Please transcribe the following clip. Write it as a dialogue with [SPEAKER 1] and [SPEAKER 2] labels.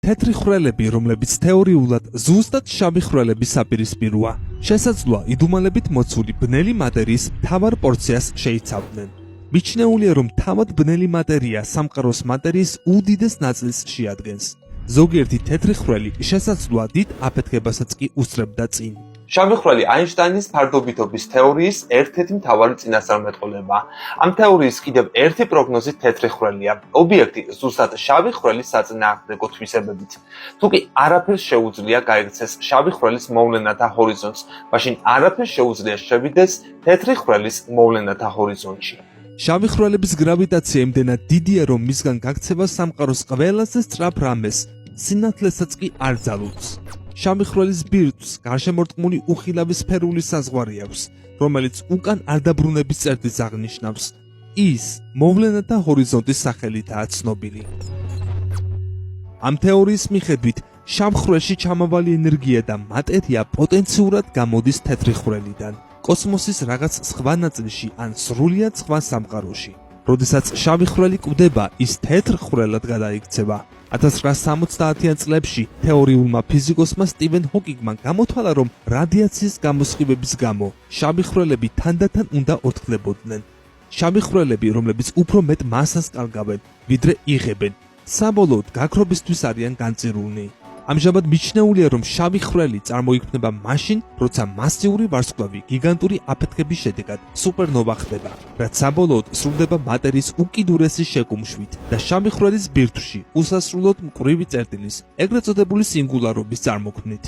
[SPEAKER 1] თეთრი ხვრელები, რომლებიც თეორიულად ზუსტად შავი ხვრელების საპირისპიროა, შესაძლოა იდუმალებით მოცული ბნელი მატერიის მთავარ პორციას შეიცავდნენ. მიჩნეულია, რომ თავად ბნელი მატერია სამყაროს მატერიის უდიდეს ნაწილს შეადგენს. ზოგიერთი თეთრი ხვრელი შესაძლოა დიდ აფეთქებასაც კი უსწრებდა წინ.
[SPEAKER 2] შავი ხვრელი აინშტაინის ფარდობითობის თეორიის ერთ-ერთი მთავარი წინასწარმეტყველებაა. ამ თეორიის კიდევ ერთი პროგნოზი თეთრი ხვრელია, ობიექტი ზუსტად შავი ხვრელის საწინააღმდეგო თვისებებით. თუკი არაფერს შეუძლია გაიქცეს შავი ხვრელის მოვლენათა ჰორიზონტს, მაშინ არაფერს შეუძლია შევიდეს თეთრი ხვრელის მოვლენათა ჰორიზონტში.
[SPEAKER 1] შავი ხვრელების გრავიტაცია იმდენად დიდია, რომ მისგან გაქცევა სამყაროს ყველაზე სწრაფ რამეს, სინათლესაც კი არ ძალუძს. შავი ხვრელის ბირთვს გარშემორტყმული უხილავი სფერული საზღვარი აქვს, რომელიც უკან არდაბრუნების წერტილს აღნიშნავს. ის მოვლენათა ჰორიზონტის სახელითაა ცნობილი. ამ თეორიის მიხედვით, შავ ხვრელში ჩამავალი ენერგია და მატერია პოტენციურად გამოდის თეთრი ხვრელიდან, კოსმოსის რაღაც სხვა ნაწილში ან სრულიად სხვა სამყაროში. როდესაც შავი ხვრელი კვდება, ის თეთრ ხვრელად გადაიქცევა. 1970-იან წლებში თეორიულმა ფიზიკოსმა სტივენ ჰოკინგმა გამოთვალა, რომ რადიაციის გამოსხივების გამო შავი ხვრელები თანდათან უნდა ორთქლებოდნენ. შავი ხვრელები, რომლებიც უფრო მეტ მასას კარგავენ, ვიდრე იღებენ, საბოლოოდ გაქრობისთვის არიან განწირულნი. ამჟამად მიჩნეულია, რომ შავი ხვრელი წარმოიქმნება მაშინ, როცა მასიური ვარსკვლავი გიგანტური აფეთქების შედეგად სუპერნოვა ხდება, რაც საბოლოოდ სრულდება მატერიის უკიდურესი შეკუმშვით და შავი ხვრელის ბირთვში უსასრულოდ მკვრივი წერტილის, ეგრეთ წოდებული სინგულარობის წარმოქმნით.